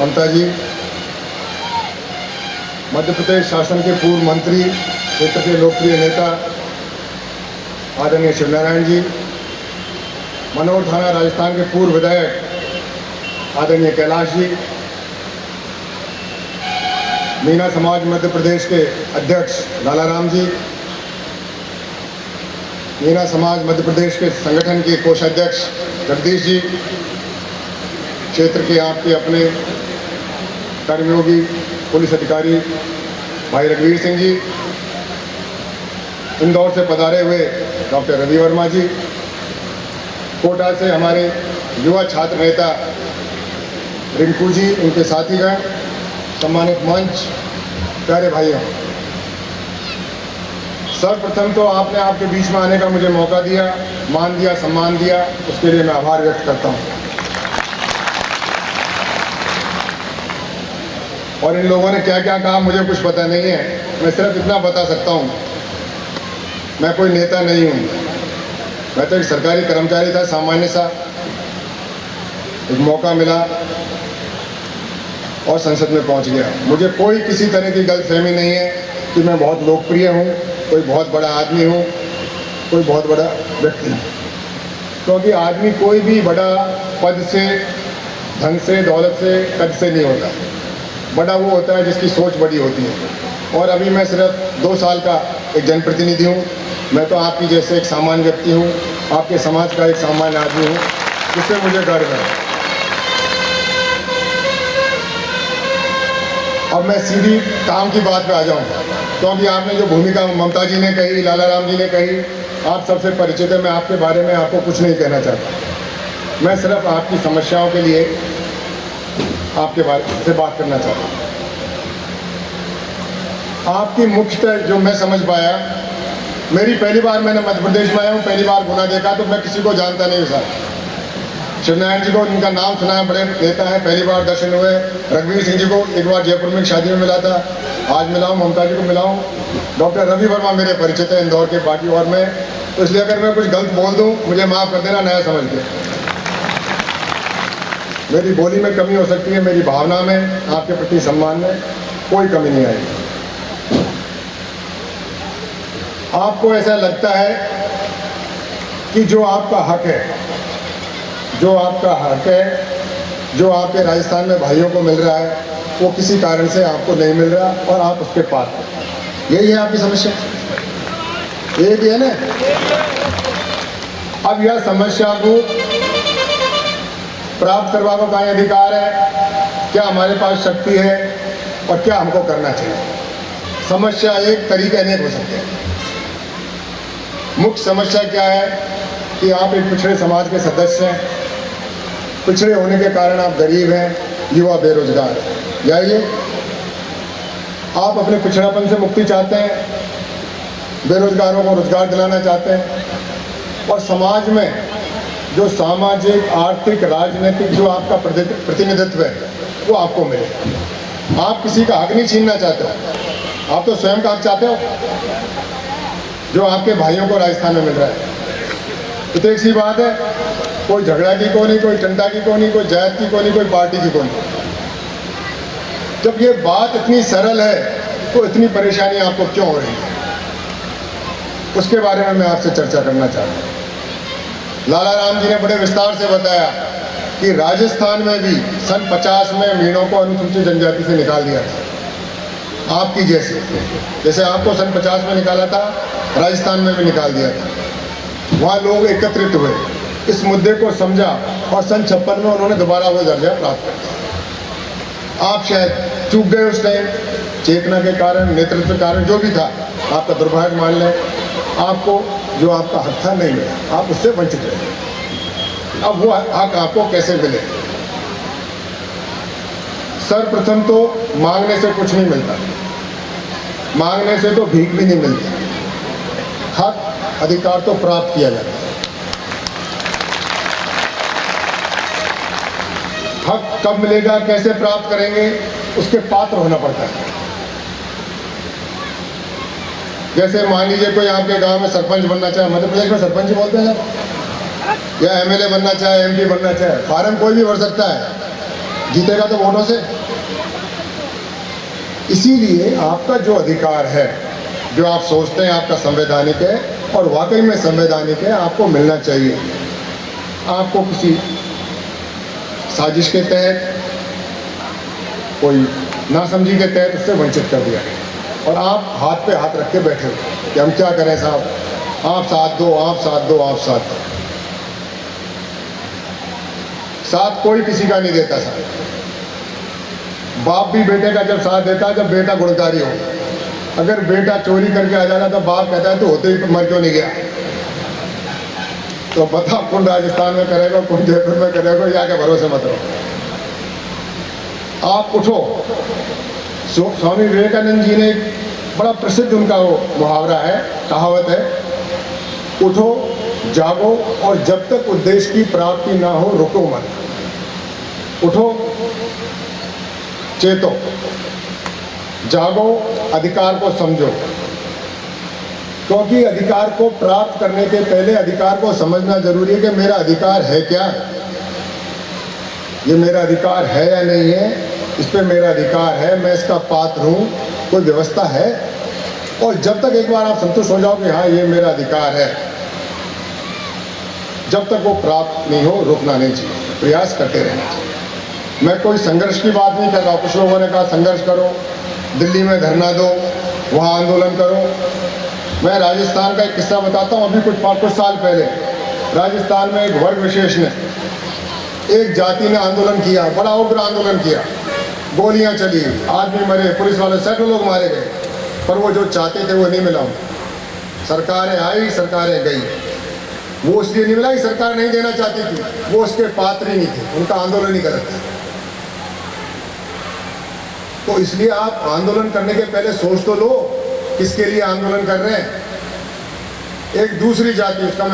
ममता जी, मध्य प्रदेश शासन के पूर्व मंत्री, क्षेत्र के लोकप्रिय नेता आदरणीय शिवनारायण जी, मनोर थाना राजस्थान के पूर्व विधायक आदरणीय कैलाश जी, मीना समाज मध्य प्रदेश के अध्यक्ष लालाराम जी, मीना समाज मध्य प्रदेश के संगठन के कोषाध्यक्ष जगदीश जी, क्षेत्र के आपके अपने कर्मयोगी पुलिस अधिकारी भाई रघुवीर सिंह जी, इंदौर से पधारे हुए डॉक्टर रवि वर्मा जी, कोटा से हमारे युवा छात्र नेता रिंकू जी, उनके साथीगण, सम्मानित मंच, प्यारे भाइयों, सर्वप्रथम तो आपने आपके बीच में आने का मुझे मौका दिया, मान दिया, सम्मान दिया, उसके लिए मैं आभार व्यक्त करता हूँ। और इन लोगों ने क्या क्या कहा मुझे कुछ पता नहीं है, मैं सिर्फ इतना बता सकता हूँ, मैं कोई नेता नहीं हूँ, मैं तो एक सरकारी कर्मचारी था, सामान्य सा। एक मौका मिला और संसद में पहुँच गया। मुझे कोई किसी तरह की गलतफहमी नहीं है कि मैं बहुत लोकप्रिय हूँ, कोई बहुत बड़ा आदमी हूँ, कोई बहुत बड़ा व्यक्ति हूँ, क्योंकि आदमी कोई भी बड़ा पद से, धन से, दौलत से, कद से नहीं होता। बड़ा वो होता है जिसकी सोच बड़ी होती है। और अभी मैं सिर्फ 2 साल का एक जनप्रतिनिधि हूँ। मैं तो आपकी जैसे एक सामान्य व्यक्ति हूँ, आपके समाज का एक सामान्य आदमी हूँ, जिससे मुझे गर्व है। अब मैं सीधी काम की बात पे आ जाऊँ, क्योंकि आपने जो भूमिका ममता जी ने कही, लालाराम जी ने कही, आप सबसे परिचित है। मैं आपके बारे में आपको कुछ नहीं कहना चाहता। मैं सिर्फ आपकी समस्याओं के लिए आपके बारे से बात करना चाहता हूँ। आपकी मुख्यतः जो मैं समझ पाया, मेरी पहली बार मैंने मध्य प्रदेश में आया हूँ, पहली बार गुना देखा, तो मैं किसी को जानता नहीं सर। शिवनारायण जी को इनका नाम सुना है, बड़े नेता है, पहली बार दर्शन हुए। रघुवीर सिंह जी को एक बार जयपुर में शादी में मिला था, आज मिला हूँ। ममता जी को मिला हूँ। डॉक्टर रवि वर्मा मेरे परिचित है इंदौर के, बाकी और मैं, तो इसलिए अगर मैं कुछ गलत बोल दूँ मुझे माफ़ कर देना, नया समझ के। मेरी बोली में कमी हो सकती है, मेरी भावना में, आपके प्रति सम्मान में कोई कमी नहीं आएगी। आपको ऐसा लगता है कि जो आपका हक है, जो आपका हक है, जो आपके राजस्थान में भाइयों को मिल रहा है, वो किसी कारण से आपको नहीं मिल रहा और आप उसके पात्र। यही है आपकी समस्या, यही है ना। अब यह समस्या को प्राप्त करवा को क्या अधिकार है, क्या हमारे पास शक्ति है और क्या हमको करना चाहिए। समस्या एक, तरीके अनेक हो सकते हैं। मुख्य समस्या क्या है कि आप एक पिछड़े समाज के सदस्य हैं, पिछड़े होने के कारण आप गरीब हैं, युवा बेरोजगार हैं। यही है, आप अपने पिछड़ापन से मुक्ति चाहते हैं, बेरोजगारों को रोजगार दिलाना चाहते हैं, और समाज में जो सामाजिक, आर्थिक, राजनीतिक जो आपका प्रतिनिधित्व है वो आपको मिले। आप किसी का हक नहीं छीनना चाहते हो, आप तो स्वयं का हक चाहते हो, जो आपके भाइयों को राजस्थान में मिल रहा है। तो एक सी बात है, कोई झगड़ा की को नहीं, कोई टंटा की को नहीं, कोई जात की को नहीं, कोई पार्टी की को नहीं। जब ये बात इतनी सरल है तो इतनी परेशानी आपको क्यों हो रही है, उसके बारे में मैं आपसे चर्चा करना चाहता हूँ। लालाराम जी ने बड़े विस्तार से बताया कि राजस्थान में भी सन 50 में मीणों को अनुसूचित जनजाति से निकाल दिया था। आपकी जैसे आपको सन 50 में निकाला था, राजस्थान में भी निकाल दिया था। वहाँ लोग एकत्रित हुए, इस मुद्दे को समझा और सन 56 में उन्होंने दोबारा वो दर्जा प्राप्त कर दिया। आप शायद चूक गए उस टाइम, चेतना के कारण, नेतृत्व के कारण, जो भी था, आपका दुर्भाग्य मान लें। आपको जो आपका हक था नहीं मिला, आप उससे वंचित रहे। अब वो हक आपको कैसे मिले? सर्वप्रथम तो मांगने से कुछ नहीं मिलता, मांगने से तो भीख भी नहीं मिलती। हक, अधिकार तो प्राप्त किया जाता है। हक कब मिलेगा, कैसे प्राप्त करेंगे, उसके पात्र होना पड़ता है। जैसे मान लीजिए कोई आपके गांव में सरपंच बनना चाहे, मध्य प्रदेश में सरपंच ही बोलते हैं, या एमएलए बनना चाहे, एमपी बनना चाहे, फार्म कोई भी भर सकता है। जीतेगा तो वोटों से। इसीलिए आपका जो अधिकार है, जो आप सोचते हैं आपका संवैधानिक है और वाकई में संवैधानिक है, आपको मिलना चाहिए। आपको किसी साजिश के तहत, कोई नासमझी के तहत उससे वंचित कर दिया गया और आप हाथ पे हाथ रख के बैठे हो कि हम क्या करें साहब, आप साथ दो, आप साथ दो, आप साथ दो। साथ कोई किसी का नहीं देता साहब। बाप भी बेटे का जब साथ देता है जब बेटा गुणकारी हो। अगर बेटा चोरी करके आ जाता तो बाप कहता है तो होते ही मर क्यों नहीं गया। तो बताओ कौन राजस्थान में करेगा, कौन जयपुर में करेगा, या के भरोसे मत रहो। आप उठो। स्वामी विवेकानंद जी ने एक बड़ा प्रसिद्ध उनका वो मुहावरा है, कहावत है, उठो जागो और जब तक उद्देश्य की प्राप्ति ना हो रुको मत। उठो, चेतो, जागो, अधिकार को समझो। क्योंकि अधिकार को प्राप्त करने के पहले अधिकार को समझना जरूरी है कि मेरा अधिकार है क्या, ये मेरा अधिकार है या नहीं है, इस पे मेरा अधिकार है, मैं इसका पात्र हूँ, कोई व्यवस्था है। और जब तक एक बार आप संतुष्ट हो जाओ कि हाँ ये मेरा अधिकार है, जब तक वो प्राप्त नहीं हो रुकना नहीं चाहिए, प्रयास करते रहना चाहिए। मैं कोई संघर्ष की बात नहीं कर रहा। कुछ लोगों ने कहा संघर्ष करो, दिल्ली में धरना दो, वहाँ आंदोलन करो। मैं राजस्थान का एक किस्सा बताता हूँ। अभी कुछ साल पहले राजस्थान में एक वर्ग विशेष ने, एक जाति ने आंदोलन किया, बड़ा उग्र आंदोलन किया, गोलियां चली, आदमी मरे, पुलिस वाले सैकड़ों लोग मारे गए, पर वो जो चाहते थे वो नहीं मिला। सरकारें आई, सरकारें गई, वो इसलिए नहीं मिला कि सरकार नहीं देना चाहती थी, वो उसके पात्र ही नहीं थे, उनका आंदोलन ही गलत था। तो इसलिए आप आंदोलन करने के पहले सोच तो लो किसके लिए आंदोलन कर रहे हैं। एक दूसरी जाति, उसका